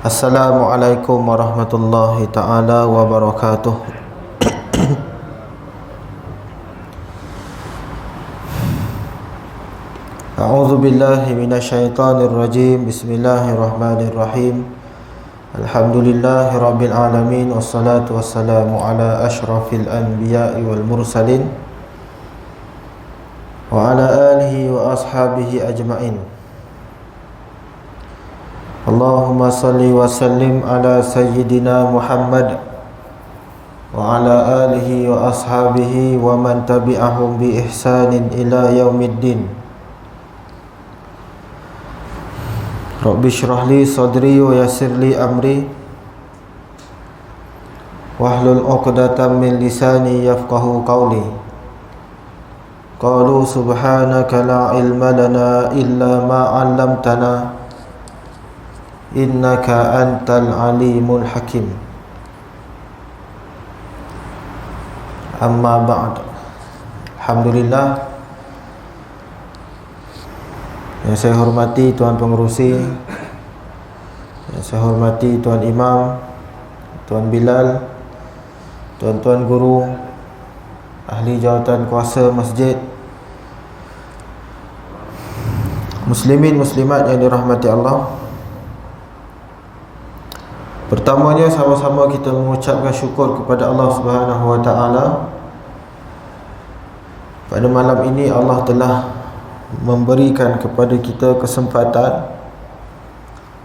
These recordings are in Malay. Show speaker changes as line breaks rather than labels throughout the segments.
Assalamualaikum warahmatullahi ta'ala wabarakatuh. A'udzu billahi minasyaitonir rajim. Bismillahirrahmanirrahim. Alhamdulillahi rabbil alamin, wassalatu wassalamu ala asyrafil anbiya'i wal mursalin wa ala alihi wa ashabihi ajma'in. Allahumma salli wa sallim ala sayyidina Muhammad wa ala alihi wa ashabihi wa man tabi'ahum bi ihsanin ila yaumiddin. Rabbi shrah li sadri wa yassir li amri wahlul 'uqdatam min lisani yafqahu qawli. Qalu subhanaka la ilma lana illa ma 'allamtana innaka antal alimul hakim. Amma ba'd. Alhamdulillah, yang saya hormati Tuan Pengerusi, yang saya hormati Tuan Imam, Tuan Bilal, tuan-tuan guru, ahli jawatan kuasa masjid, muslimin muslimat yang dirahmati Allah. Pertamanya, sama-sama kita mengucapkan syukur kepada Allah Subhanahu wa ta'ala. Pada malam ini Allah telah memberikan kepada kita kesempatan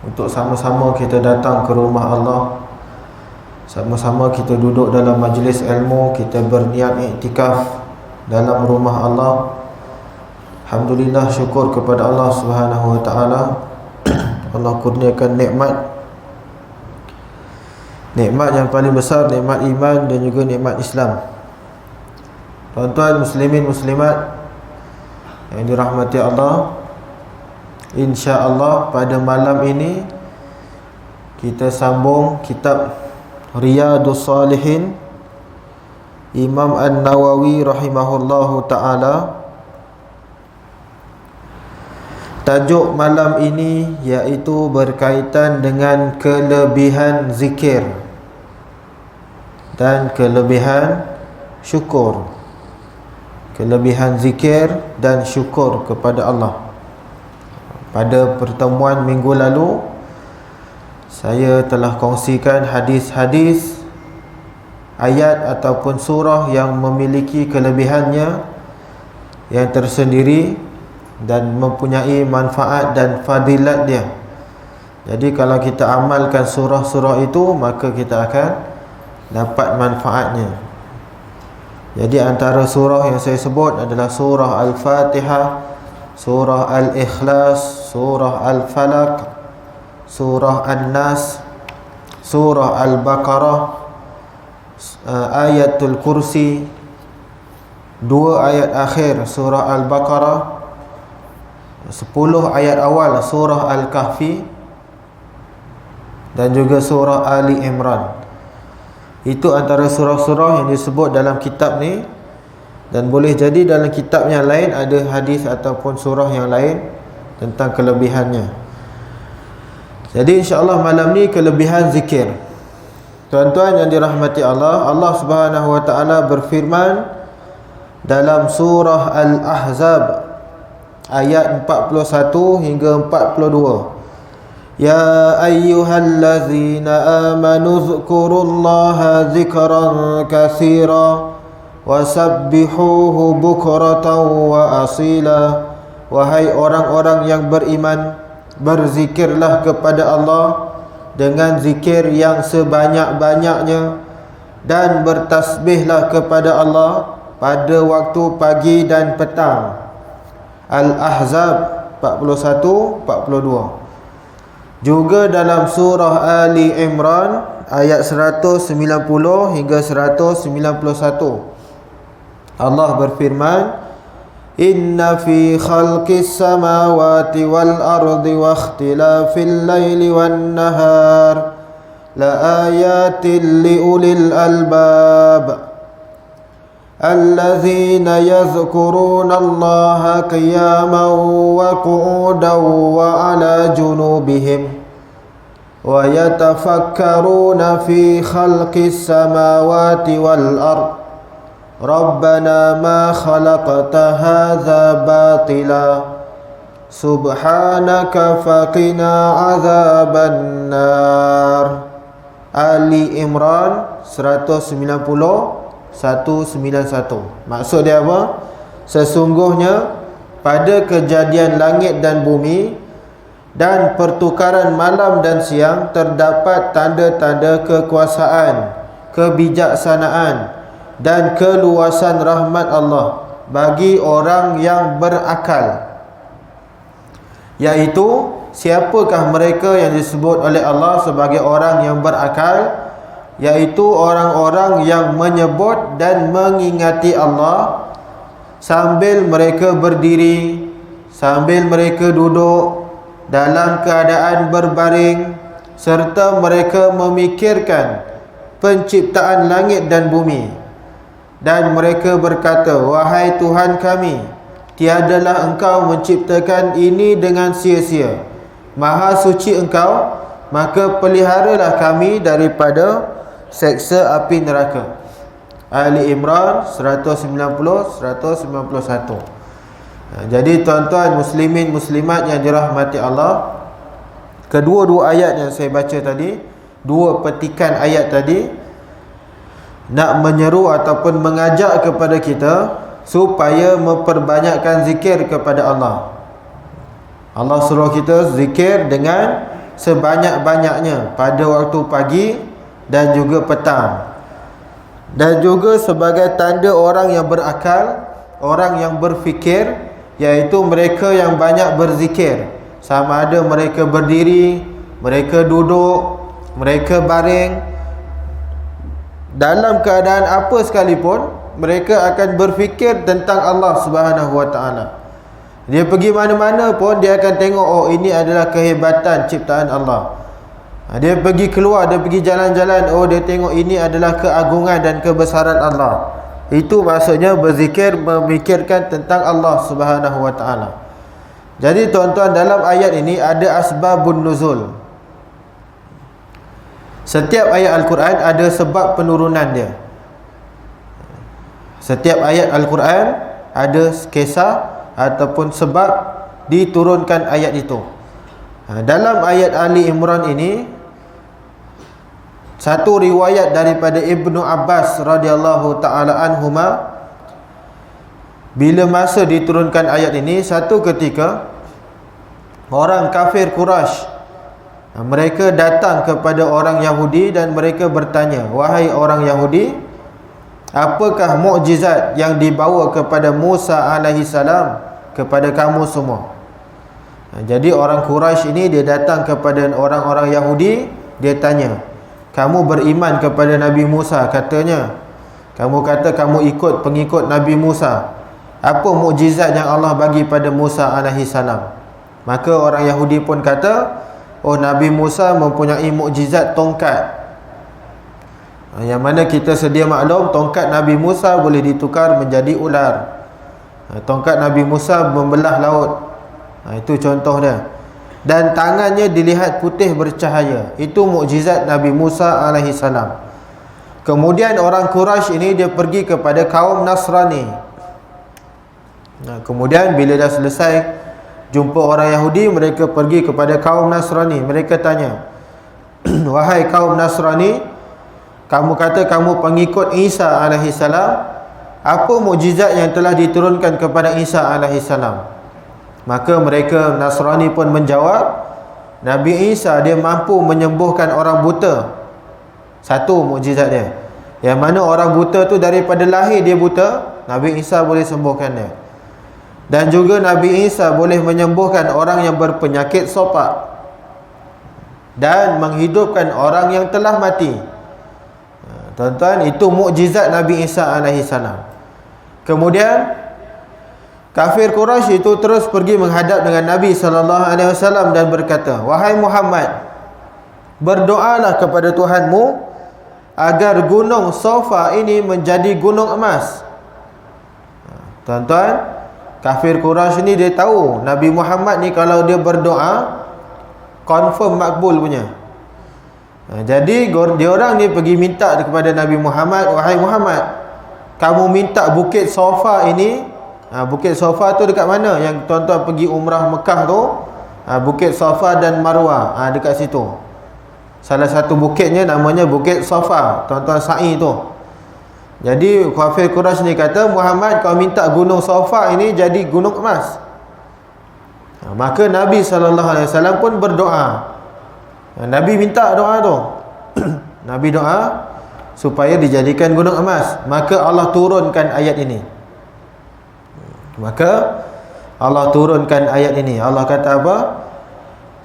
untuk sama-sama kita datang ke rumah Allah, sama-sama kita duduk dalam majlis ilmu, kita berniat iktikaf dalam rumah Allah. Alhamdulillah, syukur kepada Allah Subhanahu wa ta'ala. Allah kurniakan nikmat yang paling besar, nikmat iman dan juga nikmat Islam. Tuan-tuan muslimin muslimat yang dirahmati Allah, insya-Allah pada malam ini kita sambung kitab Riyadhus Shalihin Imam An-Nawawi rahimahullahu ta'ala. Tajuk malam ini iaitu berkaitan dengan kelebihan zikir dan kelebihan syukur. Kelebihan zikir dan syukur kepada Allah. Pada pertemuan minggu lalu, saya telah kongsikan hadis-hadis, ayat ataupun surah yang memiliki kelebihannya yang tersendiri dan mempunyai manfaat dan fadilat dia. Jadi kalau kita amalkan surah-surah itu, maka kita akan dapat manfaatnya. Jadi antara surah yang saya sebut adalah surah Al-Fatihah, surah Al-Ikhlas, surah Al-Falaq, surah An-Nas, surah Al-Baqarah, ayatul kursi, dua ayat akhir surah Al-Baqarah, 10 ayat awal surah Al-Kahfi, dan juga surah Ali Imran. Itu antara surah-surah yang disebut dalam kitab ni. Dan boleh jadi dalam kitab yang lain ada hadis ataupun surah yang lain tentang kelebihannya. Jadi insya-Allah malam ni kelebihan zikir. Tuan-tuan yang dirahmati Allah, Allah Subhanahu wa ta'ala berfirman dalam surah Al-Ahzab ayat 41 hingga 42. Ya ayyuhallazina amanu dzkurullaha dzikran katsira wasabbihuhu bukratan wa asila. Wahai orang-orang yang beriman, berzikirlah kepada Allah dengan zikir yang sebanyak-banyaknya, dan bertasbihlah kepada Allah pada waktu pagi dan petang. Al-Ahzab 41-42. Juga dalam surah Ali Imran ayat 190 hingga 191, Allah berfirman, Inna fi khalqis samawati wal ardi wa ikhtilafil laili wan nahar la ayatin li ulil albab الذين يذكرون الله قياما وقعودا وعلى جنوبهم wa yatafakkaruna fi khalqis samawati wal ard rabbana ma khalaqta hadza batila subhanaka faqina azaban nar. Ali Imran 191. Maksud dia apa? Sesungguhnya pada kejadian langit dan bumi dan pertukaran malam dan siang terdapat tanda-tanda kekuasaan, kebijaksanaan dan keluasan rahmat Allah bagi orang yang berakal. Iaitu siapakah mereka yang disebut oleh Allah sebagai orang yang berakal? Iaitu orang-orang yang menyebut dan mengingati Allah sambil mereka berdiri, sambil mereka duduk, dalam keadaan berbaring, serta mereka memikirkan penciptaan langit dan bumi. Dan mereka berkata, wahai Tuhan kami, tiadalah Engkau menciptakan ini dengan sia-sia. Maha suci Engkau, maka peliharalah kami daripada seksa api neraka. Ali Imran 190-191. Jadi tuan-tuan muslimin muslimat yang dirahmati Allah, kedua-dua ayat yang saya baca tadi, dua petikan ayat tadi, nak menyeru ataupun mengajak kepada kita supaya memperbanyakkan zikir kepada Allah. Allah suruh kita zikir dengan sebanyak-banyaknya pada waktu pagi dan juga petang. Dan juga sebagai tanda orang yang berakal, orang yang berfikir, iaitu mereka yang banyak berzikir. Sama ada mereka berdiri, mereka duduk, mereka baring, dalam keadaan apa sekalipun, mereka akan berfikir tentang Allah Subhanahu Wa Taala. Dia pergi mana-mana pun dia akan tengok, oh ini adalah kehebatan ciptaan Allah. Dia pergi keluar, dia pergi jalan-jalan, oh dia tengok ini adalah keagungan dan kebesaran Allah. Itu maksudnya berzikir, memikirkan tentang Allah Subhanahu Wa Taala. Jadi tuan-tuan, dalam ayat ini ada asbabun nuzul. Setiap ayat Al-Quran ada sebab penurunan dia. Setiap ayat Al-Quran ada kisah ataupun sebab diturunkan ayat itu. Dalam ayat Ali Imran ini, satu riwayat daripada Ibnu Abbas radhiyallahu taala anhuma, bila masa diturunkan ayat ini, satu ketika orang kafir Quraisy, mereka datang kepada orang Yahudi dan mereka bertanya, wahai orang Yahudi, apakah mukjizat yang dibawa kepada Musa alaihi salam kepada kamu semua? Jadi orang Quraisy ini dia datang kepada orang-orang Yahudi, dia tanya, kamu beriman kepada Nabi Musa, katanya. Kamu kata kamu ikut pengikut Nabi Musa. Apa mukjizat yang Allah bagi pada Musa alaihi salam? Maka orang Yahudi pun kata, oh Nabi Musa mempunyai mukjizat tongkat. Yang mana kita sedia maklum, tongkat Nabi Musa boleh ditukar menjadi ular. Tongkat Nabi Musa membelah laut. Itu contoh dia. Dan tangannya dilihat putih bercahaya. Itu mukjizat Nabi Musa alaihi salam. Kemudian orang Quraisy ini dia pergi kepada kaum Nasrani. Kemudian bila dah selesai jumpa orang Yahudi, mereka pergi kepada kaum Nasrani. Mereka tanya, wahai kaum Nasrani, kamu kata kamu pengikut Isa alaihi salam, apa mukjizat yang telah diturunkan kepada Isa alaihi salam? Maka mereka Nasrani pun menjawab, Nabi Isa dia mampu menyembuhkan orang buta. Satu mukjizat dia, yang mana orang buta tu daripada lahir dia buta, Nabi Isa boleh sembuhkan dia. Dan juga Nabi Isa boleh menyembuhkan orang yang berpenyakit sopak dan menghidupkan orang yang telah mati. Tuan-tuan, itu mukjizat Nabi Isa alaihi salam. Kemudian kafir Quraisy itu terus pergi menghadap dengan Nabi SAW dan berkata, wahai Muhammad, berdoalah kepada Tuhanmu agar gunung Safa ini menjadi gunung emas. Tuan-tuan, kafir Quraisy ni dia tahu Nabi Muhammad ni kalau dia berdoa confirm makbul punya. Jadi dia orang ni pergi minta kepada Nabi Muhammad, wahai Muhammad, kamu minta Bukit Safa ini. Bukit Safa tu dekat mana? Yang tuan-tuan pergi umrah Mekah tu, Bukit Safa dan Marwah, dekat situ. Salah satu bukitnya namanya Bukit Safa, tuan-tuan sa'i tu. Jadi kafir Quraisy ni kata, Muhammad, kau minta gunung Safa ini jadi gunung emas. Maka Nabi SAW pun berdoa. Nabi minta doa tu. Nabi doa supaya dijadikan gunung emas. Maka Allah turunkan ayat ini. Allah kata apa?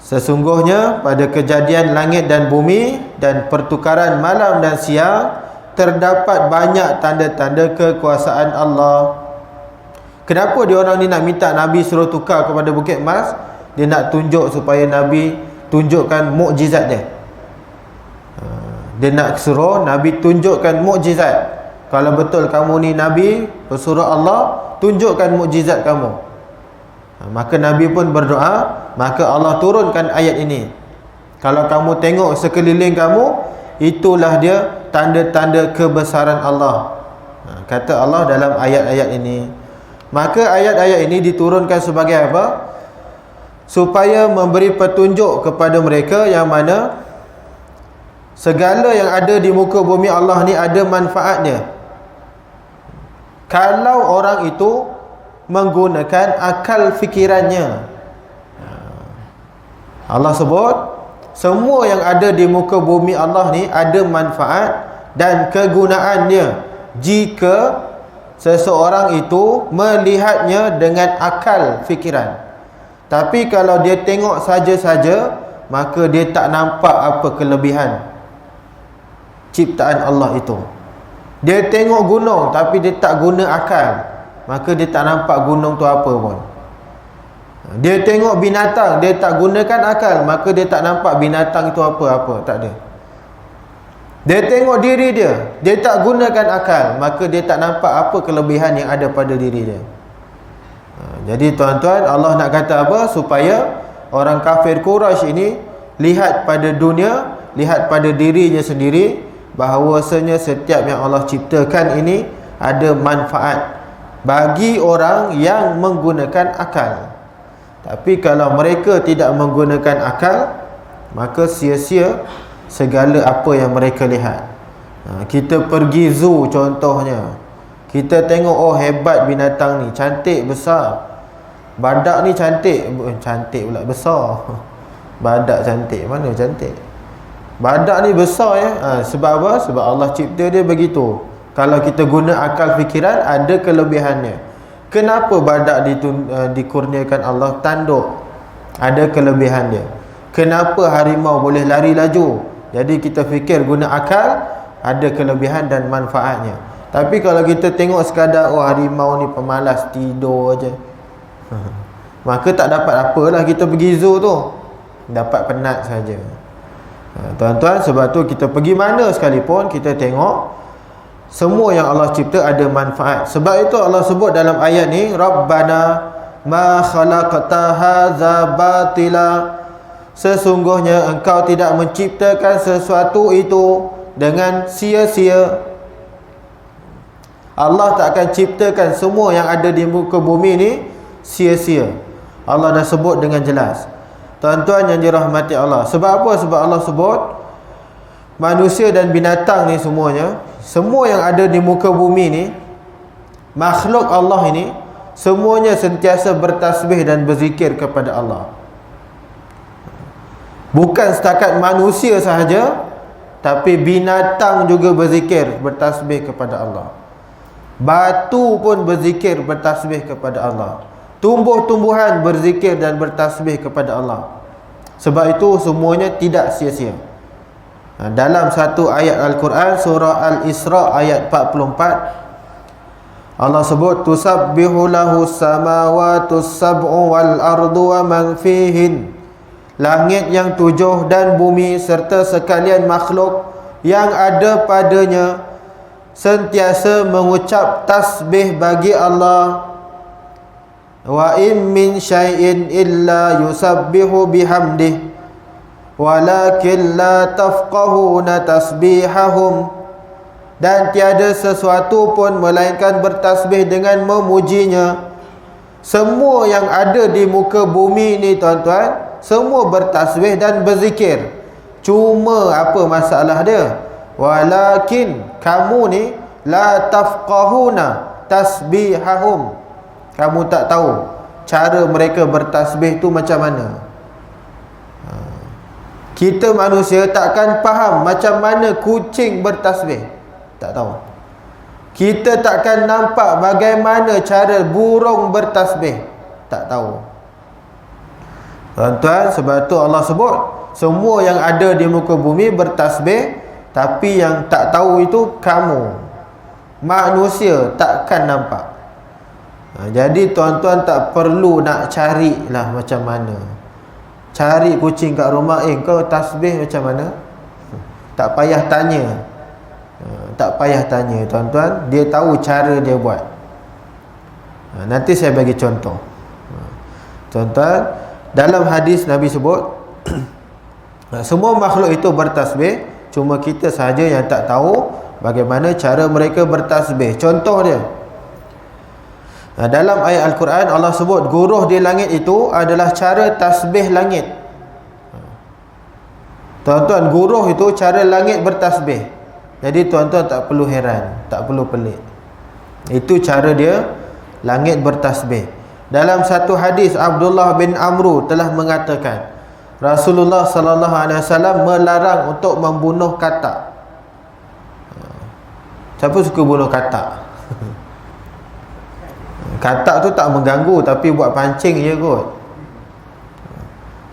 Sesungguhnya pada kejadian langit dan bumi dan pertukaran malam dan siang terdapat banyak tanda-tanda kekuasaan Allah. Kenapa dia orang ni nak minta Nabi suruh tukar kepada bukit emas? Dia nak tunjuk supaya Nabi tunjukkan mukjizat dia. Dia nak suruh Nabi tunjukkan mukjizat. Kalau betul kamu ni Nabi pesuruh Allah, tunjukkan mukjizat kamu. Maka Nabi pun berdoa, maka Allah turunkan ayat ini. Kalau kamu tengok sekeliling kamu, itulah dia tanda-tanda kebesaran Allah. Kata Allah dalam ayat-ayat ini. Maka ayat-ayat ini diturunkan sebagai apa? Supaya memberi petunjuk kepada mereka yang mana segala yang ada di muka bumi Allah ni ada manfaatnya kalau orang itu menggunakan akal fikirannya. Allah sebut semua yang ada di muka bumi Allah ni ada manfaat dan kegunaannya jika seseorang itu melihatnya dengan akal fikiran. Tapi kalau dia tengok saja-saja, maka dia tak nampak apa kelebihan ciptaan Allah itu. Dia tengok gunung tapi dia tak guna akal, maka dia tak nampak gunung tu apa pun. Dia tengok binatang, dia tak gunakan akal, maka dia tak nampak binatang itu apa-apa, tak ada. Dia tengok diri dia, dia tak gunakan akal, maka dia tak nampak apa kelebihan yang ada pada diri dia. Jadi tuan-tuan, Allah nak kata apa? Supaya orang kafir Quraisy ini lihat pada dunia, lihat pada dirinya sendiri, bahawasanya setiap yang Allah ciptakan ini ada manfaat bagi orang yang menggunakan akal. Tapi kalau mereka tidak menggunakan akal, maka sia-sia segala apa yang mereka lihat. Kita pergi zoo contohnya, kita tengok, oh hebat binatang ni, cantik, besar. Badak ni cantik, cantik pula, besar. Badak cantik, mana cantik? Badak ni besar ya. Sebab apa? Sebab Allah cipta dia begitu. Kalau kita guna akal fikiran, ada kelebihannya. Kenapa badak dikurniakan Allah tanduk? Ada kelebihan dia. Kenapa harimau boleh lari laju? Jadi kita fikir guna akal, ada kelebihan dan manfaatnya. Tapi kalau kita tengok sekadar, oh harimau ni pemalas, tidur aja, maka tak dapat apalah kita pergi zoo tu. Dapat penat saja. Tuan-tuan, sebab tu kita pergi mana sekalipun, kita tengok semua yang Allah cipta ada manfaat. Sebab itu Allah sebut dalam ayat ni, Rabbana ma khalaqta hadza batila, sesungguhnya engkau tidak menciptakan sesuatu itu dengan sia-sia. Allah tak akan ciptakan semua yang ada di muka bumi ni sia-sia. Allah dah sebut dengan jelas. Tuan-tuan yang dirahmati Allah, sebab apa? Sebab Allah sebut manusia dan binatang ni semuanya, semua yang ada di muka bumi ni, makhluk Allah ini, semuanya sentiasa bertasbih dan berzikir kepada Allah. Bukan setakat manusia sahaja, tapi binatang juga berzikir, bertasbih kepada Allah. Batu pun berzikir, bertasbih kepada Allah. Tumbuh-tumbuhan berzikir dan bertasbih kepada Allah. Sebab itu semuanya tidak sia-sia. Dalam satu ayat Al-Quran, surah Al-Isra ayat 44, Allah sebut, tusabbihu lahu samawatu sab'u wal ardu wa man fihin. Langit yang 7 dan bumi serta sekalian makhluk yang ada padanya sentiasa mengucap tasbih bagi Allah. Wa in min syai'in illa yusabbihu bihamdih. walakin la tafqahuna tasbihahum, dan tiada sesuatu pun melainkan bertasbih dengan memujinya. Semua yang ada di muka bumi ni tuan-tuan, semua bertasbih dan berzikir. Cuma apa masalah dia? Walakin kamu ni la tafqahuna tasbihahum, kamu tak tahu cara mereka bertasbih tu macam mana. Kita manusia takkan faham macam mana kucing bertasbih, tak tahu. Kita takkan nampak bagaimana cara burung bertasbih, tak tahu. Tuan-tuan, sebab tu Allah sebut semua yang ada di muka bumi bertasbih, tapi yang tak tahu itu kamu, manusia, takkan nampak. Jadi tuan-tuan tak perlu nak carilah macam mana. Cari kucing kat rumah, kau tasbih macam mana? Tak payah tanya. Tak payah tanya tuan-tuan, dia tahu cara dia buat. Nanti saya bagi contoh. Tuan-tuan, dalam hadis Nabi sebut semua makhluk itu bertasbih, cuma kita sahaja yang tak tahu bagaimana cara mereka bertasbih. Contoh dia, dalam ayat Al-Quran Allah sebut guruh di langit itu adalah cara tasbih langit. Tuan-tuan, guruh itu cara langit bertasbih. Jadi tuan-tuan tak perlu heran, tak perlu pelik. Itu cara dia langit bertasbih. Dalam satu hadis Abdullah bin Amru telah mengatakan Rasulullah sallallahu alaihi wasallam melarang untuk membunuh katak. Siapa suka bunuh katak? Katak tu tak mengganggu, tapi buat pancing je kot.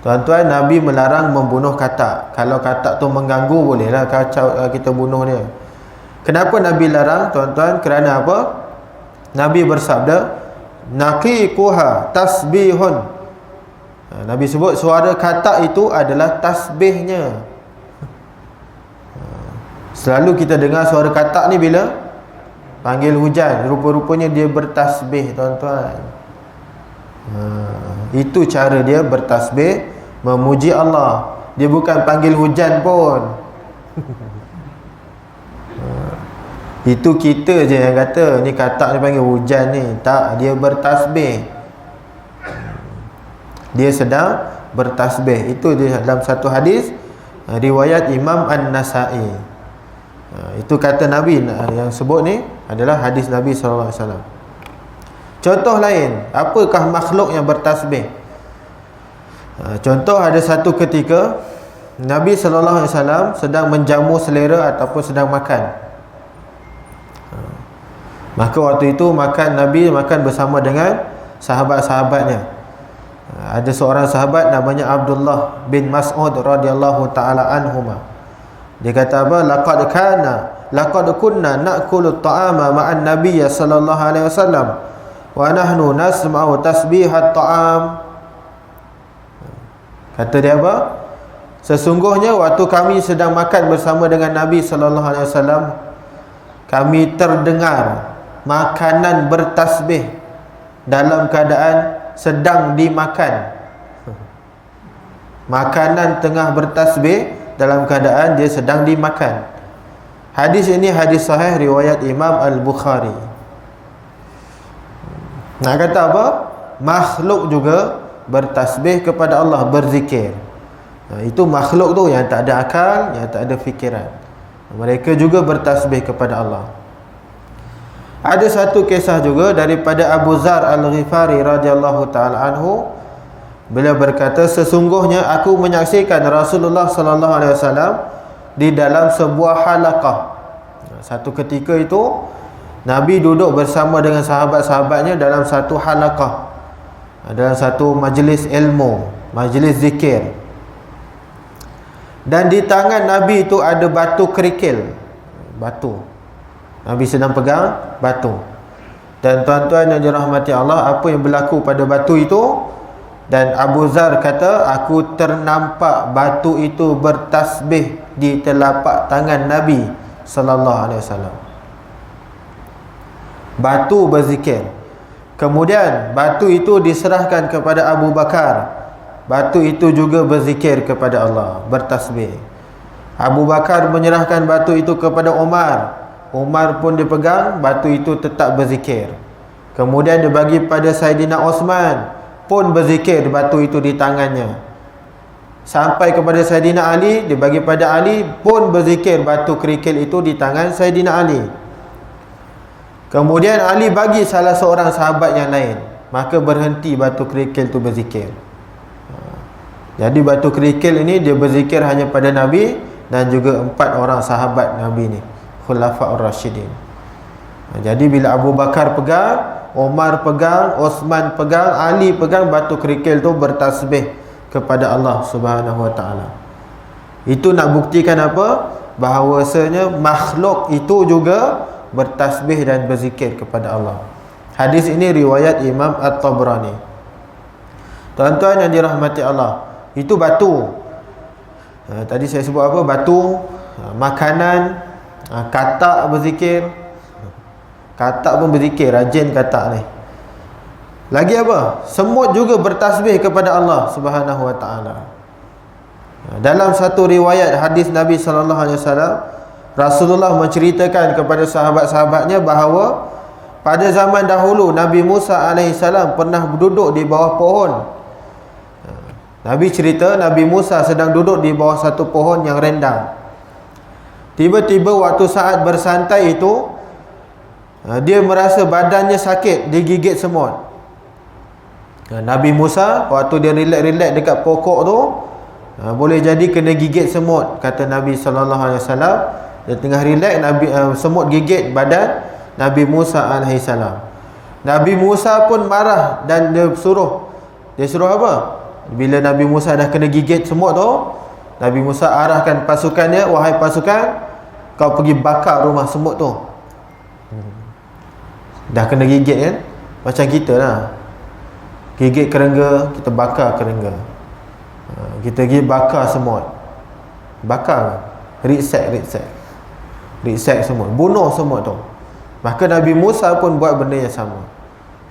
Tuan-tuan, Nabi melarang membunuh katak. Kalau katak tu mengganggu, bolehlah kita bunuh dia. Kenapa Nabi larang tuan-tuan? Kerana apa? Nabi bersabda, naqiquha tasbihun. Nabi sebut suara katak itu adalah tasbihnya. Selalu kita dengar suara katak ni bila panggil hujan, rupa-rupanya dia bertasbih tuan-tuan. Itu cara dia bertasbih, memuji Allah. Dia bukan panggil hujan pun. Itu kita je yang kata ni katak ni panggil hujan ni. Tak, dia bertasbih. Dia sedang bertasbih. Itu dia dalam satu hadis riwayat Imam An-Nasa'i. Itu kata Nabi yang sebut ni adalah hadis Nabi SAW. Contoh lain, apakah makhluk yang bertasbih? Contoh, ada satu ketika Nabi SAW sedang menjamu selera ataupun sedang makan. Maka waktu itu Nabi makan bersama dengan sahabat-sahabatnya. Ada seorang sahabat namanya Abdullah bin Mas'ud radhiyallahu taala anhuma. Dia kata apa? Laqad kunna na'kulu at-ta'ama ma'an nabiy sallallahu alaihi wasallam wa nahnu nasma'u tasbihat ta'am. Kata dia apa? Sesungguhnya waktu kami sedang makan bersama dengan Nabi sallallahu alaihi wasallam, kami terdengar makanan bertasbih dalam keadaan sedang dimakan. Makanan tengah bertasbih dalam keadaan dia sedang dimakan. Hadis ini hadis sahih riwayat Imam Al-Bukhari. Nak kata apa? Makhluk juga bertasbih kepada Allah, berzikir. Itu makhluk tu yang tak ada akal, yang tak ada fikiran. Mereka juga bertasbih kepada Allah. Ada satu kisah juga daripada Abu Zar Al-Ghifari radhiyallahu ta'ala anhu. Beliau berkata, sesungguhnya aku menyaksikan Rasulullah sallallahu alaihi wasallam di dalam sebuah halaqah. Satu ketika itu Nabi duduk bersama dengan sahabat-sahabatnya dalam satu halaqah, dalam satu majlis ilmu, majlis zikir. Dan di tangan Nabi itu ada batu kerikil. Batu. Nabi sedang pegang batu. Dan tuan-tuan yang dirahmati Allah, apa yang berlaku pada batu itu? Dan Abu Zar kata, aku ternampak batu itu bertasbih di telapak tangan Nabi sallallahu alaihi wasallam. Batu berzikir. Kemudian batu itu diserahkan kepada Abu Bakar batu itu juga berzikir kepada Allah, bertasbih. Abu Bakar menyerahkan batu itu kepada Umar. Umar pun dipegang, batu itu tetap berzikir. Kemudian dia bagi pada Saidina Osman, pun berzikir batu itu di tangannya. Sampai kepada Saidina Ali, dia bagi pada Ali, pun berzikir batu kerikil itu di tangan Saidina Ali. Kemudian Ali bagi salah seorang sahabat yang lain, maka berhenti batu kerikil itu berzikir. Jadi batu kerikil ini dia berzikir hanya pada Nabi dan juga 4 orang sahabat Nabi ni, Khulafaur Rasyidin. Jadi bila Abu Bakar pegang, Umar pegang, Osman pegang, Ali pegang, batu kerikil tu bertasbih kepada Allah Subhanahu Wa Taala. Itu nak buktikan apa? Bahawasanya makhluk itu juga bertasbih dan berzikir kepada Allah. Hadis ini riwayat Imam At-Tabrani. Tuan-tuan yang dirahmati Allah, itu batu. Tadi saya sebut apa? Batu, makanan, katak berzikir. Katak pun berzikir, rajin katak ni. Lagi apa? Semut juga bertasbih kepada Allah Subhanahu Wa Taala. Dalam satu riwayat hadis Nabi sallallahu alaihi wasallam, Rasulullah menceritakan kepada sahabat-sahabatnya bahawa pada zaman dahulu Nabi Musa alaihissalam pernah duduk di bawah pohon. Nabi cerita Nabi Musa sedang duduk di bawah satu pohon yang rindang. Tiba-tiba waktu saat bersantai itu, dia merasa badannya sakit, digigit semut. Nabi Musa waktu dia relax-relax dekat pokok tu, boleh jadi kena gigit semut, kata Nabi sallallahu alaihi wasallam. Dia tengah relax, semut gigit badan Nabi Musa alaihissalam. Nabi Musa pun marah dan dia suruh apa? Bila Nabi Musa dah kena gigit semut tu, Nabi Musa arahkan pasukannya, wahai pasukan, kau pergi bakar rumah semut tu. Dah kena gigit kan? Macam kita lah, gigit kerengga, kita bakar kerengga. Kita pergi bakar semut. Bakar, reset semut, bunuh semut tu. Maka Nabi Musa pun buat benda yang sama.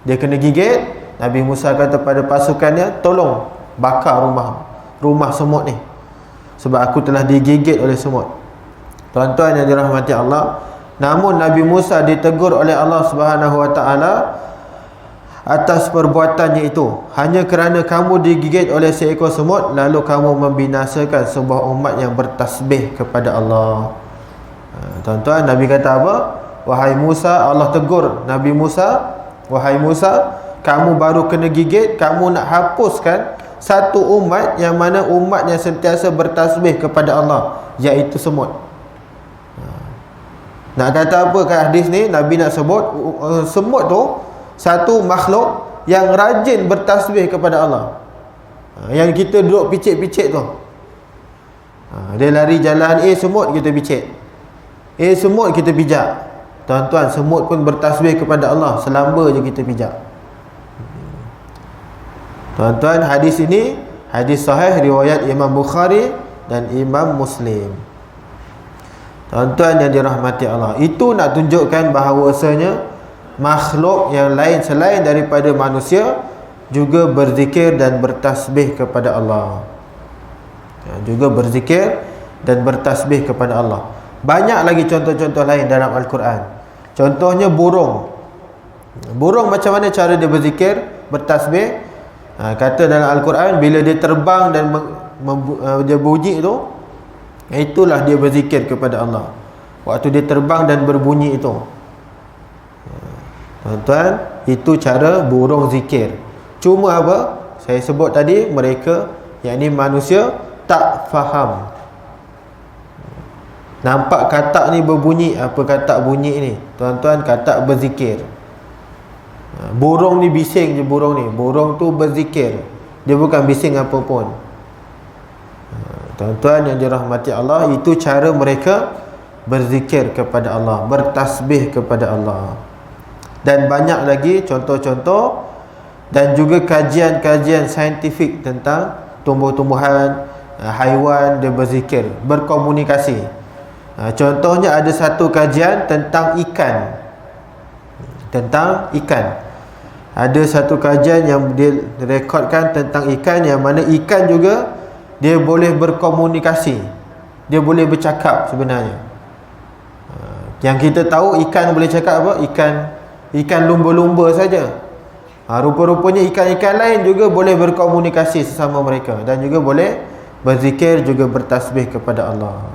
Dia kena gigit, Nabi Musa kata pada pasukannya, tolong bakar rumah semut ni, sebab aku telah digigit oleh semut. Tuan-tuan yang dirahmati Allah, namun Nabi Musa ditegur oleh Allah Subhanahu Wa Taala atas perbuatannya itu, hanya kerana kamu digigit oleh seekor semut lalu kamu membinasakan sebuah umat yang bertasbih kepada Allah. Tuan-tuan, Nabi kata apa? Wahai Musa, Allah tegur Nabi Musa, wahai Musa, kamu baru kena gigit, kamu nak hapuskan satu umat yang mana umat yang sentiasa bertasbih kepada Allah, iaitu semut. Nak kata apa kat hadis ni? Nabi nak sebut semut tu satu makhluk yang rajin bertasbih kepada Allah. Yang kita duduk picit-picit tu, dia lari jalan, semut kita picit, semut kita pijak. Tuan-tuan, semut pun bertasbih kepada Allah, selamba je kita pijak. Tuan-tuan, hadis ini hadis sahih riwayat Imam Bukhari dan Imam Muslim. Tuan-tuan yang dirahmati Allah, itu nak tunjukkan bahawasanya makhluk yang lain selain daripada manusia juga berzikir dan bertasbih kepada Allah. Juga berzikir dan bertasbih kepada Allah. Banyak lagi contoh-contoh lain dalam Al-Quran. Contohnya burung. Burung macam mana cara dia berzikir, bertasbih? Kata dalam Al-Quran, bila dia terbang dan dia bunyi tu, itulah dia berzikir kepada Allah. Waktu dia terbang dan berbunyi itu. Tuan-tuan, itu cara burung zikir. Cuma apa? Saya sebut tadi, mereka, yakni manusia, tak faham. Nampak katak ni berbunyi, apa katak bunyi ni? Tuan-tuan, katak berzikir. Burung ni bising je, burung ni. Burung tu berzikir. Dia bukan bising apa pun. Tuan-tuan yang dirahmati Allah, itu cara mereka berzikir kepada Allah, bertasbih kepada Allah. Dan banyak lagi contoh-contoh dan juga kajian-kajian saintifik tentang tumbuh-tumbuhan, haiwan, dia berzikir, berkomunikasi. Contohnya ada satu kajian tentang ikan. Ada satu kajian yang dia rekodkan tentang ikan, yang mana ikan juga dia boleh berkomunikasi, dia boleh bercakap sebenarnya. Yang kita tahu ikan boleh cakap apa? Ikan lumba-lumba saja. Rupa-rupanya ikan-ikan lain juga boleh berkomunikasi sesama mereka, dan juga boleh berzikir, juga bertasbih kepada Allah.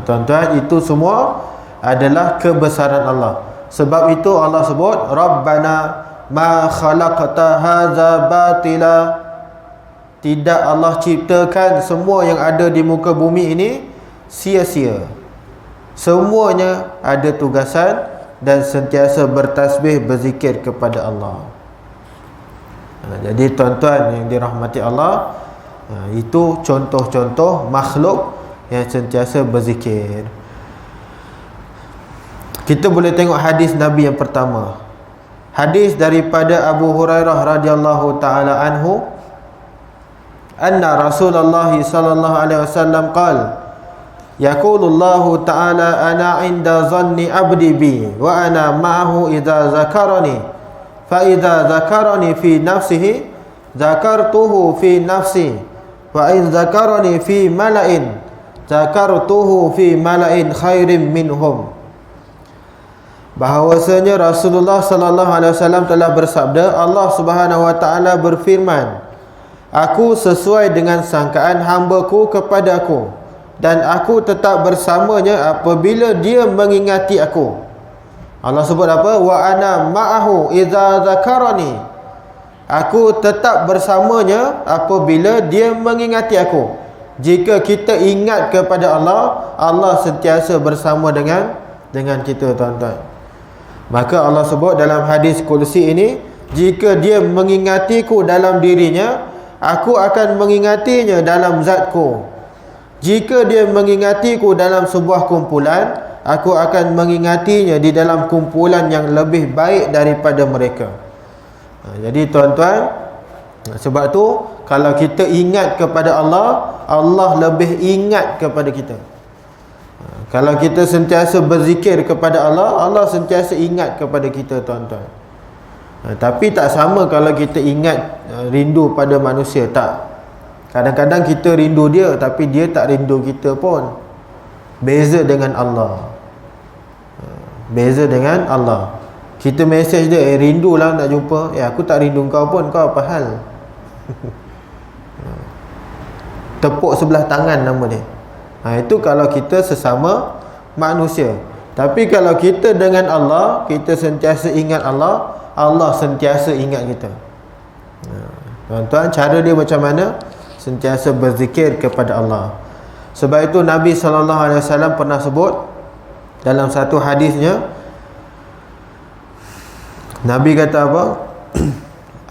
Tuan-tuan, itu semua adalah kebesaran Allah. Sebab itu Allah sebut Rabbana ma khalaqta hadza batila. Tidak Allah ciptakan semua yang ada di muka bumi ini sia-sia. Semuanya ada tugasan dan sentiasa bertasbih, berzikir kepada Allah. Jadi tuan-tuan yang dirahmati Allah, itu contoh-contoh makhluk yang sentiasa berzikir. Kita boleh tengok hadis Nabi yang pertama. Hadis daripada Abu Hurairah radhiyallahu taala anhu, anna Rasulullah sallallahu alaihi wasallam qala, yaqulullahu ta'ala ana 'inda dhanni 'abdi bi wa ana ma'ahu idza zakarani fa idza zakarani fi nafsihi zakartuhu fi nafsi wa in zakarani fi mala'in zakartuhu fi mala'in khairin minhum. Bahawasanya Rasulullah sallallahu alaihi wasallam telah bersabda, Allah Subhanahu wa taala berfirman, aku sesuai dengan sangkaan hamba-Ku kepadaku, dan aku tetap bersamanya apabila dia mengingati aku. Allah sebut apa? Wa ana ma'ahu idza zakarani. Aku tetap bersamanya apabila dia mengingati aku. Jika kita ingat kepada Allah, Allah sentiasa bersama dengan kita, tuan-tuan. Maka Allah sebut dalam hadis kursi ini, jika dia mengingatiku dalam dirinya, aku akan mengingatinya dalam zatku. Jika dia mengingatiku dalam sebuah kumpulan, aku akan mengingatinya di dalam kumpulan yang lebih baik daripada mereka. Jadi tuan-tuan, sebab tu kalau kita ingat kepada Allah, Allah lebih ingat kepada kita. Kalau kita sentiasa berzikir kepada Allah, Allah sentiasa ingat kepada kita, tuan-tuan. Tapi tak sama kalau kita ingat rindu pada manusia, tak. Kadang-kadang kita rindu dia, tapi dia tak rindu kita pun. Beza dengan Allah. Beza dengan Allah. Kita mesej dia, rindu lah nak jumpa. Aku tak rindu kau pun, kau apa hal? Tepuk sebelah tangan nama dia. Itu kalau kita sesama manusia. Tapi kalau kita dengan Allah, kita sentiasa ingat Allah, Allah sentiasa ingat kita. Tuan-tuan, cara dia macam mana? Sentiasa berzikir kepada Allah. Sebab itu Nabi SAW pernah sebut dalam satu hadisnya, Nabi kata apa?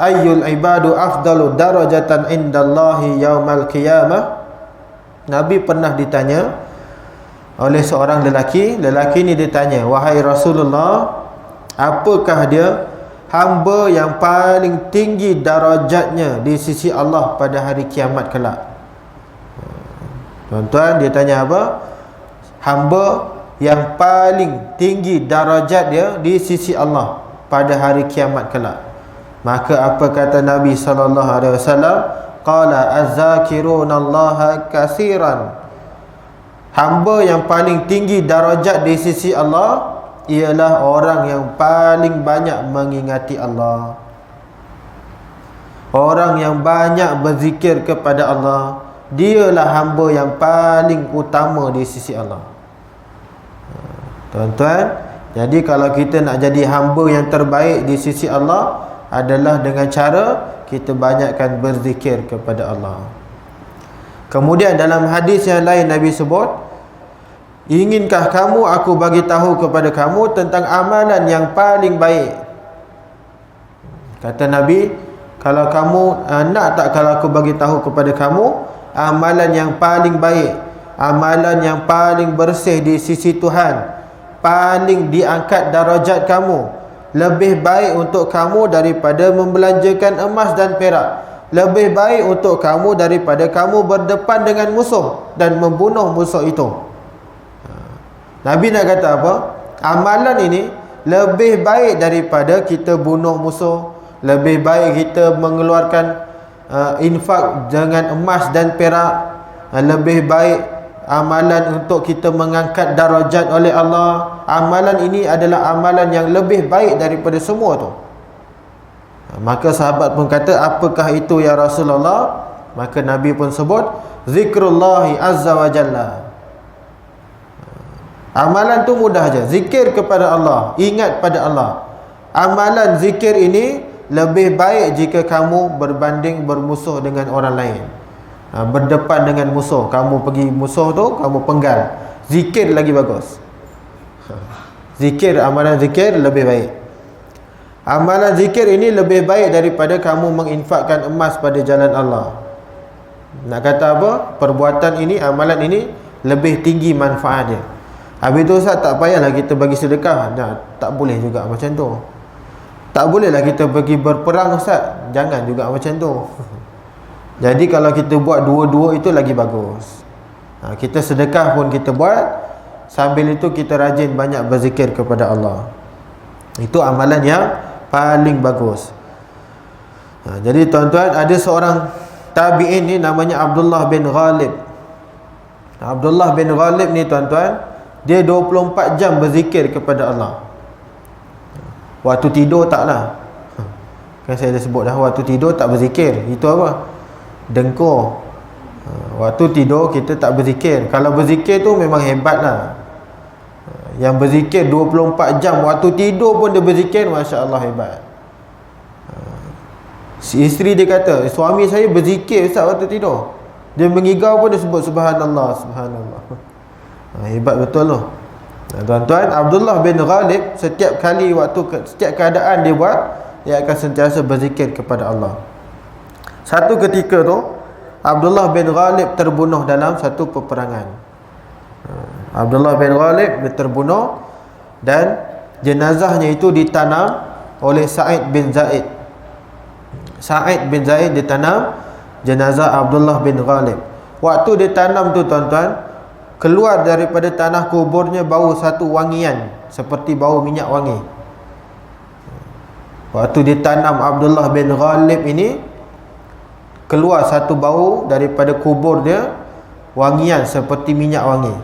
Ayyul ibadu afdalu darajatan indallahi yaumal qiyamah. Nabi pernah ditanya oleh seorang lelaki. Lelaki ni ditanya, wahai Rasulullah, apakah dia hamba yang paling tinggi darajatnya di sisi Allah pada hari kiamat kelak? Tuan-tuan, dia tanya apa? Hamba yang paling tinggi darajat dia di sisi Allah pada hari kiamat kelak. Maka apa kata Nabi SAW? Qala az-zakirunallaha katsiran. Hamba yang paling tinggi darajat di sisi Allah ialah orang yang paling banyak mengingati Allah, orang yang banyak berzikir kepada Allah. Dialah hamba yang paling utama di sisi Allah. Tuan-tuan, jadi kalau kita nak jadi hamba yang terbaik di sisi Allah, adalah dengan cara kita banyakkan berzikir kepada Allah. Kemudian dalam hadis yang lain Nabi sebut, inginkah kamu aku bagi tahu kepada kamu tentang amalan yang paling baik? Kata Nabi, kalau kamu nak tak kalau aku bagi tahu kepada kamu amalan yang paling baik, amalan yang paling bersih di sisi Tuhan, paling diangkat darajat kamu, lebih baik untuk kamu daripada membelanjakan emas dan perak, lebih baik untuk kamu daripada kamu berdepan dengan musuh dan membunuh musuh itu. Nabi nak kata apa? Amalan ini lebih baik daripada kita bunuh musuh, lebih baik kita mengeluarkan infak dengan emas dan perak, lebih baik amalan untuk kita mengangkat darajat oleh Allah. Amalan ini adalah amalan yang lebih baik daripada semua tu. Maka sahabat pun kata, apakah itu ya Rasulullah? Maka Nabi pun sebut, zikrullahi azza wa jalla. Amalan tu mudah aja, zikir kepada Allah, ingat pada Allah. Amalan zikir ini lebih baik jika kamu berbanding bermusuh dengan orang lain, berdepan dengan musuh. Kamu pergi musuh tu, kamu penggal, zikir lagi bagus. Zikir, amalan zikir lebih baik. Amalan zikir ini lebih baik daripada kamu menginfakkan emas pada jalan Allah. Nak kata apa? Perbuatan ini, amalan ini lebih tinggi manfaat dia. Habis tu Ustaz, tak payahlah kita bagi sedekah. Tak boleh juga macam tu. Tak bolehlah kita pergi berperang Ustaz, jangan juga macam tu. Jadi kalau kita buat dua-dua itu lagi bagus. Kita sedekah pun kita buat, sambil itu kita rajin banyak berzikir kepada Allah. Itu amalan yang paling bagus. Jadi tuan-tuan, ada seorang tabi'in ni namanya Abdullah bin Ghalib. Abdullah bin Ghalib ni tuan-tuan, dia 24 jam berzikir kepada Allah. Waktu tidur taklah. Kan saya dah sebut dah, waktu tidur tak berzikir. Itu apa? Dengkur. Waktu tidur kita tak berzikir. Kalau berzikir tu memang hebat lah. Yang berzikir 24 jam, waktu tidur pun dia berzikir, Masya Allah, hebat. Si isteri dia kata, suami saya berzikir Ustaz waktu tidur. Dia mengigau pun dia sebut subhanallah, subhanallah. Hebat betul loh. Tuan-tuan, Abdullah bin Ghalib setiap kali setiap keadaan dia buat, dia akan sentiasa berzikir kepada Allah. Satu ketika tu Abdullah bin Ghalib terbunuh dalam satu peperangan. Abdullah bin Ghalib terbunuh dan jenazahnya itu ditanam oleh Sa'id bin Zaid. Sa'id bin Zaid ditanam jenazah Abdullah bin Ghalib. Waktu ditanam tu tuan-tuan, keluar daripada tanah kuburnya bau satu wangian seperti bau minyak wangi. Waktu ditanam Abdullah bin Ghalib ini, keluar satu bau daripada kubur dia, wangian seperti minyak wangi.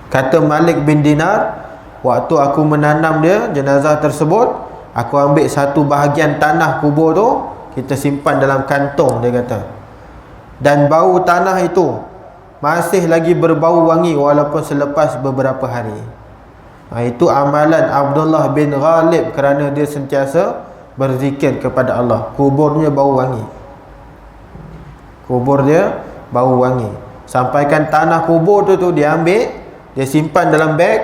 Kata Malik bin Dinar, waktu aku menanam dia, jenazah tersebut, aku ambil satu bahagian tanah kubur tu, kita simpan dalam kantong, dia kata. Dan bau tanah itu masih lagi berbau wangi walaupun selepas beberapa hari. Itu amalan Abdullah bin Ghalib kerana dia sentiasa berzikir kepada Allah. Kuburnya bau wangi. Kubur dia bau wangi. Sampaikan tanah kubur tu dia ambil, dia simpan dalam beg.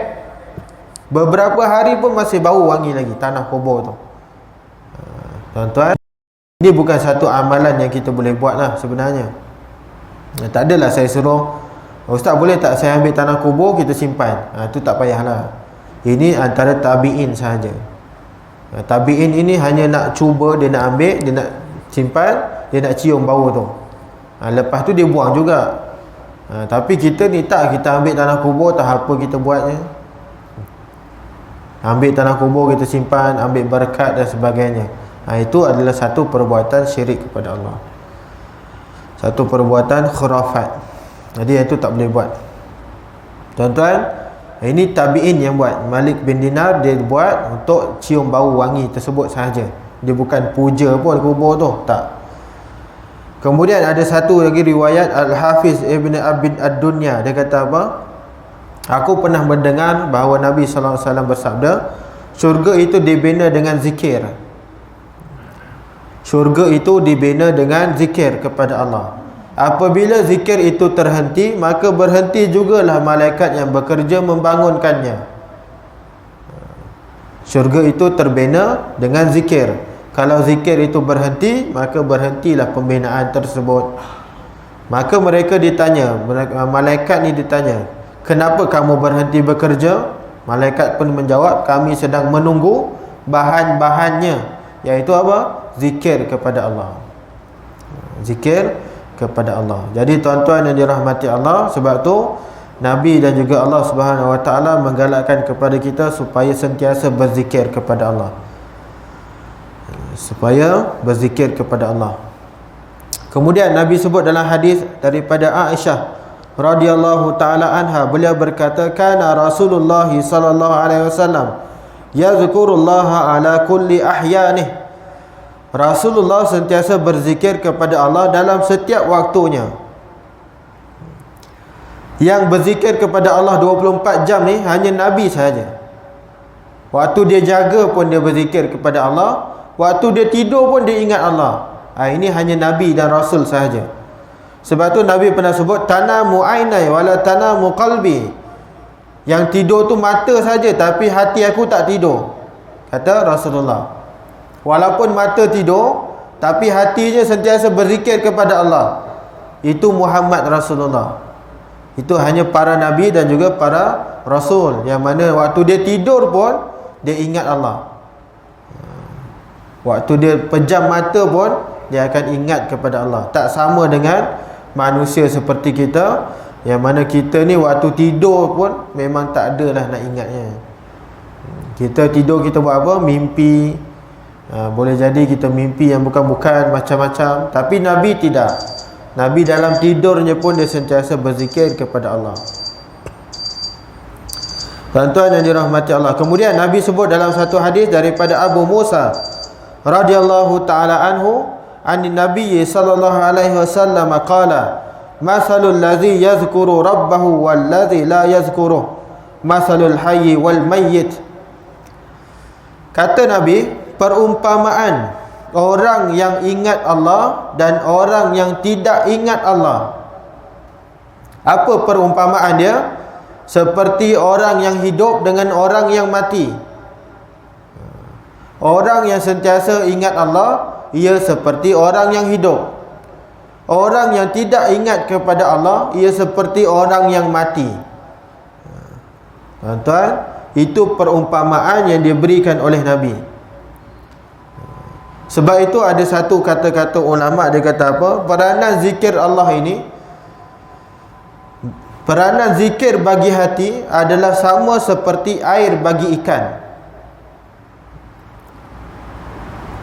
Beberapa hari pun masih bau wangi lagi tanah kubur tu. Tuan-tuan, ini bukan satu amalan yang kita boleh buat lah sebenarnya. Tak adalah saya suruh, Ustaz boleh tak saya ambil tanah kubur kita simpan. Itu tak payahlah. Ini antara tabi'in sahaja. Tabi'in ini hanya nak cuba, dia nak ambil, dia nak simpan, dia nak cium bau tu. Lepas tu dia buang juga. Tapi kita ni tak, kita ambil tanah kubur, tak apa kita buatnya. Ambil tanah kubur kita simpan, ambil berkat dan sebagainya. Itu adalah satu perbuatan syirik kepada Allah, satu perbuatan khurafat. Jadi itu tak boleh buat. Tuan-tuan, ini tabi'in yang buat. Malik bin Dinar dia buat untuk cium bau wangi tersebut sahaja. Dia bukan puja pun kubur tu, tak. Kemudian ada satu lagi riwayat Al-Hafiz Ibn Abid Ad-Dunya. Dia kata apa? Aku pernah mendengar bahawa Nabi SAW bersabda, syurga itu dibina dengan zikir. Syurga itu dibina dengan zikir kepada Allah. Apabila zikir itu terhenti, maka berhenti jugalah malaikat yang bekerja membangunkannya. Syurga itu terbina dengan zikir. Kalau zikir itu berhenti, maka berhentilah pembinaan tersebut. Maka mereka ditanya, malaikat ni ditanya, kenapa kamu berhenti bekerja? Malaikat pun menjawab, kami sedang menunggu bahan-bahannya, iaitu apa? Zikir kepada Allah. Zikir kepada Allah. Jadi tuan-tuan yang dirahmati Allah, sebab tu Nabi dan juga Allah Subhanahu Wa Taala menggalakkan kepada kita supaya sentiasa berzikir kepada Allah. supaya berzikir kepada Allah. Kemudian Nabi sebut dalam hadis daripada Aisyah radhiyallahu taala anha, beliau berkata, kana Rasulullah sallallahu alaihi wasallam yazkurullaha ala kulli ahyanih. Rasulullah sentiasa berzikir kepada Allah dalam setiap waktunya. Yang berzikir kepada Allah 24 jam ni hanya Nabi sahaja. Waktu dia jaga pun dia berzikir kepada Allah, waktu dia tidur pun dia ingat Allah. Ini hanya Nabi dan Rasul sahaja. Sebab tu Nabi pernah sebut, tanamu ainai wala tanamu qalbi. Yang tidur tu mata saja, tapi hati aku tak tidur, kata Rasulullah. Walaupun mata tidur, tapi hatinya sentiasa berzikir kepada Allah. Itu Muhammad Rasulullah. Itu hanya para Nabi dan juga para Rasul, yang mana waktu dia tidur pun dia ingat Allah. Waktu dia pejam mata pun dia akan ingat kepada Allah. Tak sama dengan manusia seperti kita, yang mana kita ni waktu tidur pun memang tak adalah nak ingatnya. Kita tidur, kita buat apa? Mimpi. Boleh jadi kita mimpi yang bukan-bukan, macam-macam. Tapi Nabi tidak. Nabi dalam tidurnya pun dia sentiasa berzikir kepada Allah. Tuan-tuan yang dirahmati Allah. Kemudian Nabi sebut dalam satu hadis daripada Abu Musa radhiyallahu taala anhu, an Nabi sallallahu alaihi wasallam qala, masalul ladzi yazkuru rabbahu wal ladzi la yazkuruh masalul hayy wal mayyit. Kata Nabi, perumpamaan orang yang ingat Allah dan orang yang tidak ingat Allah. Apa perumpamaan dia? Seperti orang yang hidup dengan orang yang mati. Orang yang sentiasa ingat Allah, ia seperti orang yang hidup. Orang yang tidak ingat kepada Allah, ia seperti orang yang mati. Tuan-tuan, itu perumpamaan yang diberikan oleh Nabi. Sebab itu ada satu kata-kata ulama, dia kata apa? Peranan zikir Allah ini, peranan zikir bagi hati adalah sama seperti air bagi ikan.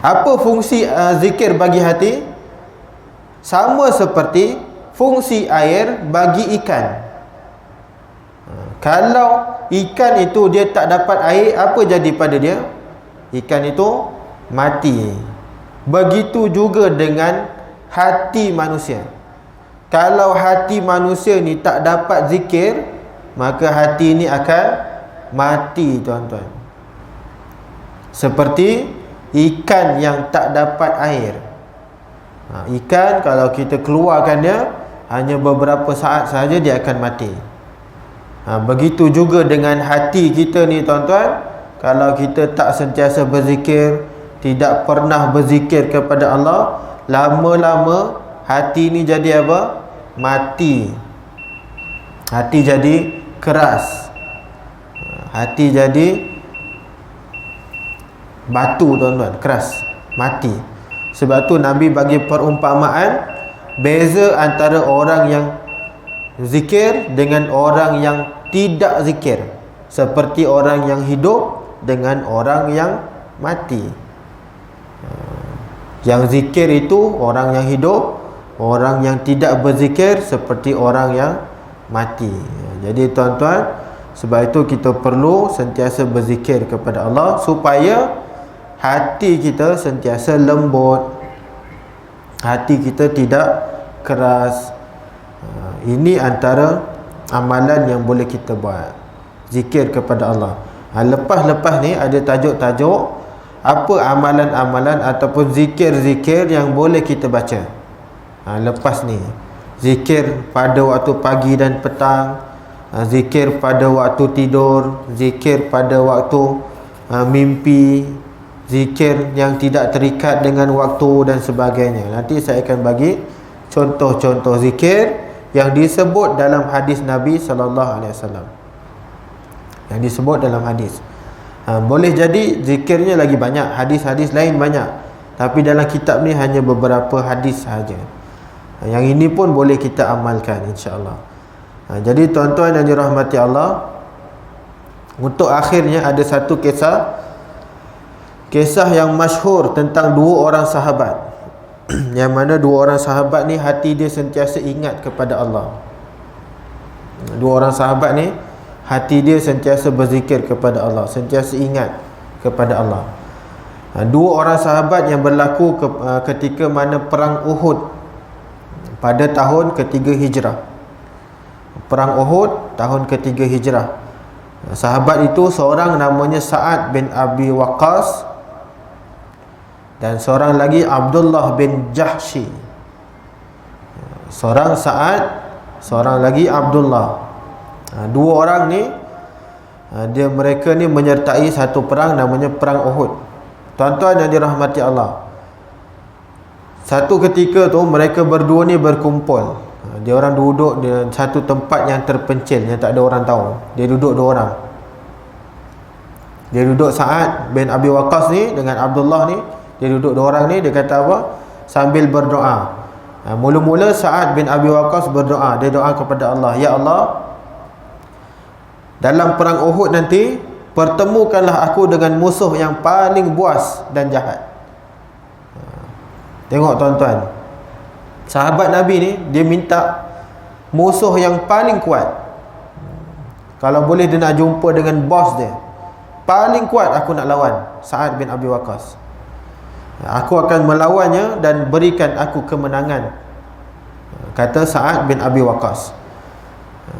Apa fungsi zikir bagi hati? Sama seperti fungsi air bagi ikan. Kalau ikan itu dia tak dapat air, apa jadi pada dia? Ikan itu mati. Begitu juga dengan hati manusia. Kalau hati manusia ni tak dapat zikir, maka hati ni akan mati, tuan-tuan. Seperti ikan yang tak dapat air. Ikan kalau kita keluarkan dia, hanya beberapa saat sahaja dia akan mati. Begitu juga dengan hati kita ni, tuan-tuan. Kalau kita tak sentiasa berzikir, tidak pernah berzikir kepada Allah, lama-lama hati ni jadi apa? Mati. Hati jadi keras. Hati jadi batu, tuan-tuan, keras, mati. Sebab tu Nabi bagi perumpamaan beza antara orang yang zikir dengan orang yang tidak zikir. Seperti orang yang hidup dengan orang yang mati. Yang zikir itu orang yang hidup, orang yang tidak berzikir seperti orang yang mati. Jadi tuan-tuan, sebab itu kita perlu sentiasa berzikir kepada Allah supaya hati kita sentiasa lembut, hati kita tidak keras. Ini antara amalan yang boleh kita buat, zikir kepada Allah. Lepas-lepas ni ada tajuk-tajuk apa amalan-amalan ataupun zikir-zikir yang boleh kita baca. Lepas ni zikir pada waktu pagi dan petang, zikir pada waktu tidur, zikir pada waktu mimpi, zikir yang tidak terikat dengan waktu dan sebagainya. Nanti saya akan bagi contoh-contoh zikir yang disebut dalam hadis Nabi sallallahu alaihi wasallam. Yang disebut dalam hadis. Boleh jadi zikirnya lagi banyak, hadis-hadis lain banyak, tapi dalam kitab ni hanya beberapa hadis sahaja. Yang ini pun boleh kita amalkan, insya-Allah. Jadi tuan-tuan yang dirahmati Allah, untuk akhirnya ada satu kisah Kisah yang masyhur tentang dua orang sahabat yang mana dua orang sahabat ni hati dia sentiasa ingat kepada Allah. Dua orang sahabat ni hati dia sentiasa berzikir kepada Allah, sentiasa ingat kepada Allah. Dua orang sahabat yang berlaku ketika mana perang Uhud pada tahun ketiga Hijrah. Perang Uhud tahun ketiga Hijrah. Sahabat itu seorang namanya Sa'ad bin Abi Waqqas dan seorang lagi Abdullah bin Jahshi. Seorang Sa'ad, seorang lagi Abdullah. Dua orang ni mereka ni menyertai satu perang namanya perang Uhud. Tuan-tuan yang dirahmati Allah, satu ketika tu mereka berdua ni berkumpul. Dia orang duduk di satu tempat yang terpencil, yang tak ada orang tahu. Dia duduk dua orang. Dia duduk Sa'ad bin Abi Waqqas ni dengan Abdullah ni. Dia duduk dua orang ni. Dia kata apa? Sambil berdoa. Mula-mula Sa'ad bin Abi Waqqas berdoa. Dia doa kepada Allah, ya Allah, dalam perang Uhud nanti pertemukanlah aku dengan musuh yang paling buas dan jahat. Tengok tuan-tuan, sahabat Nabi ni dia minta musuh yang paling kuat. Kalau boleh dia nak jumpa dengan bos dia, paling kuat aku nak lawan Sa'ad bin Abi Waqqas. Aku akan melawannya dan berikan aku kemenangan, kata Sa'ad bin Abi Waqqas.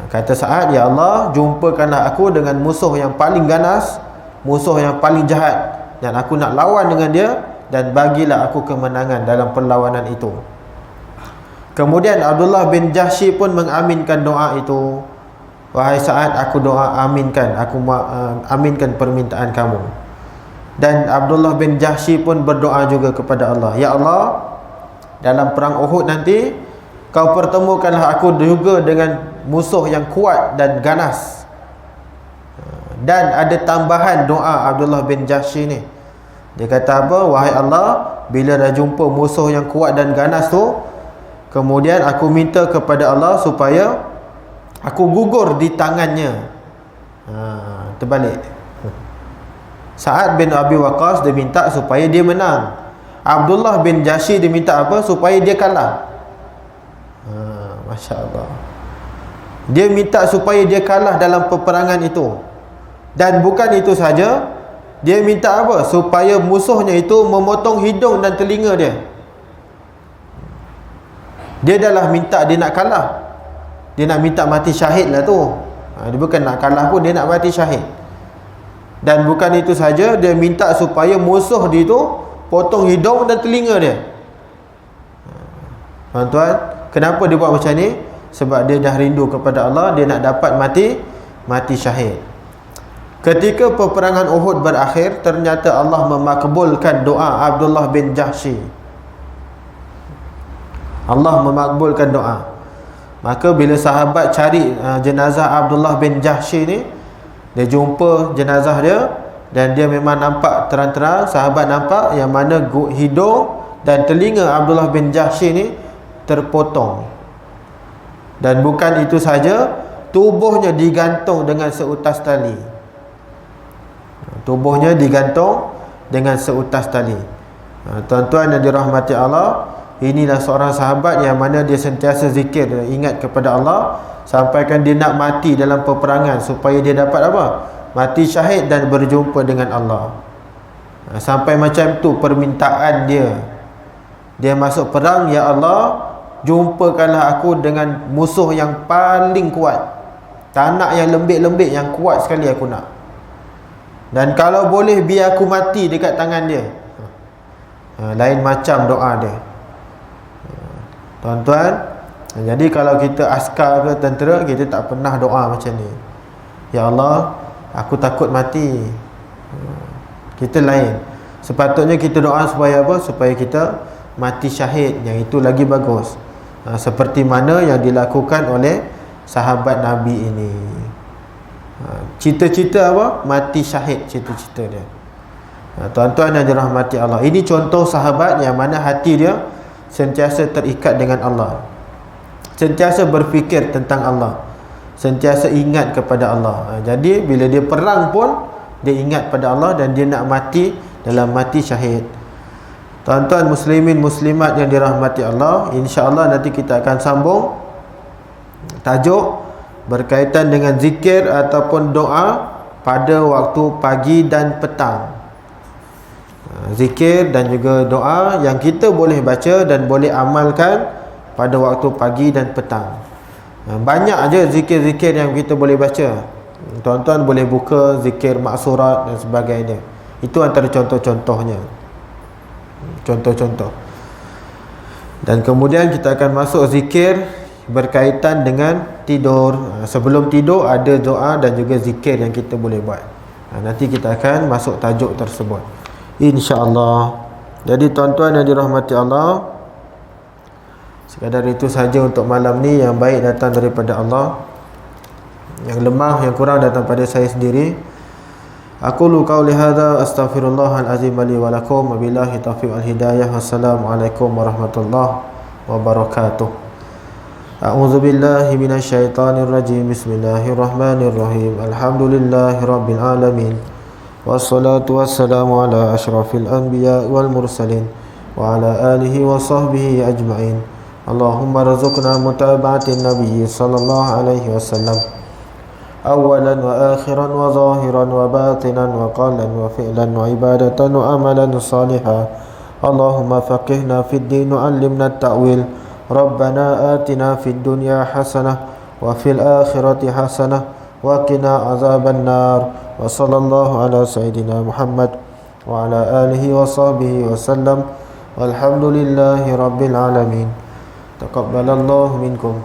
Kata Sa'ad, ya Allah, jumpakanlah aku dengan musuh yang paling ganas, musuh yang paling jahat, dan aku nak lawan dengan dia, dan bagilah aku kemenangan dalam perlawanan itu. Kemudian Abdullah bin Jahshi pun mengaminkan doa itu. Wahai Sa'ad, aku doa aminkan, aku aminkan permintaan kamu. Dan Abdullah bin Jahshi pun berdoa juga kepada Allah, ya Allah, dalam perang Uhud nanti kau pertemukanlah aku juga dengan musuh yang kuat dan ganas. Dan ada tambahan doa Abdullah bin Jahshi ni. Dia kata apa? Wahai Allah, bila dah jumpa musuh yang kuat dan ganas tu, kemudian aku minta kepada Allah supaya aku gugur di tangannya. Terbalik. Sa'ad bin Abi Waqqas dia minta supaya dia menang. Abdullah bin Jahshi dia minta apa? Supaya dia kalah. Masya Allah. Dia minta supaya dia kalah dalam peperangan itu. Dan bukan itu saja, dia minta apa? Supaya musuhnya itu memotong hidung dan telinga dia. Dia dah lah minta dia nak kalah. Dia nak minta mati syahid lah tu. Dia bukan nak kalah pun, dia nak mati syahid. Dan bukan itu saja, dia minta supaya musuh dia tu potong hidung dan telinga dia. Tuan-tuan, kenapa dia buat macam ni? Sebab dia dah rindu kepada Allah, dia nak dapat mati syahid. Ketika peperangan Uhud berakhir, ternyata Allah memakbulkan doa Abdullah bin Jahshi. Allah memakbulkan doa. Maka bila sahabat cari jenazah Abdullah bin Jahshi ni, dia jumpa jenazah dia, dan dia memang nampak terang-terang, sahabat nampak yang mana hidung dan telinga Abdullah bin Jahshi ni terpotong. Dan bukan itu saja, tubuhnya digantung dengan seutas tali. Tubuhnya digantung dengan seutas tali. Tuan-tuan yang dirahmati Allah, inilah seorang sahabat yang mana dia sentiasa zikir, ingat kepada Allah, sampaikan dia nak mati dalam peperangan supaya dia dapat apa? Mati syahid dan berjumpa dengan Allah. Sampai macam tu permintaan dia. Dia masuk perang, ya Allah, jumpakanlah aku dengan musuh yang paling kuat. Tak nak yang lembik-lembik, yang kuat sekali aku nak. Dan kalau boleh biar aku mati dekat tangan dia. Lain macam doa dia. Tuan-tuan, jadi kalau kita askar ke tentera, kita tak pernah doa macam ni. Ya Allah, aku takut mati. Kita lain. Sepatutnya kita doa supaya apa? Supaya kita mati syahid. Yang itu lagi bagus. Seperti mana yang dilakukan oleh sahabat Nabi ini. Cita-cita apa? Mati syahid, cita-cita dia. Tuan-tuan yang dirahmati Allah, ini contoh sahabat yang mana hati dia sentiasa terikat dengan Allah, sentiasa berfikir tentang Allah, sentiasa ingat kepada Allah. Jadi bila dia perang pun dia ingat pada Allah, dan dia nak mati dalam mati syahid. Tuan-tuan muslimin muslimat yang dirahmati Allah, insya-Allah nanti kita akan sambung tajuk berkaitan dengan zikir ataupun doa pada waktu pagi dan petang. Zikir dan juga doa yang kita boleh baca dan boleh amalkan pada waktu pagi dan petang. Banyak aja zikir-zikir yang kita boleh baca. Tuan-tuan boleh buka zikir maksurat dan sebagainya. Itu antara contoh-contohnya. Contoh-contoh. Dan kemudian kita akan masuk zikir berkaitan dengan tidur. Sebelum tidur ada doa dan juga zikir yang kita boleh buat. Nanti kita akan masuk tajuk tersebut, insya-Allah. Jadi tuan-tuan yang dirahmati Allah, sekadar itu saja untuk malam ni. Yang baik datang daripada Allah, yang lemah, yang kurang datang pada saya sendiri. Aqulu qawli hadza astaghfirullahal azim li wa lakum wa billahi taufiq wal hidayah. Wassalamualaikum warahmatullahi wabarakatuh. A'udzu billahi minasyaitonir rajim. Bismillahirrahmanirrahim. Alhamdulillahirabbil alamin. Wassalatu wassalamu ala asyrafil anbiya wal mursalin wa ala alihi wa sahbihi ajma'in. Allahumma rzuqna mutaba'atin nabiy sallallahu alaihi wasallam awalan wa akhiran wa zahiran wa batinan wa qalan wa fi'lan wa ibadatan wa amalan salihan. Allahumma faqihna fid din wa 'allimna at-ta'wil. Rabbana atina fid dunya hasanah wa fil akhirati hasanah wa qina azaban nar. Wa sallallahu ala sayyidina Muhammad wa ala alihi wa sahbihi wa sallam. Walhamdulillahi rabbil alamin. Taqabbalallahu minkum.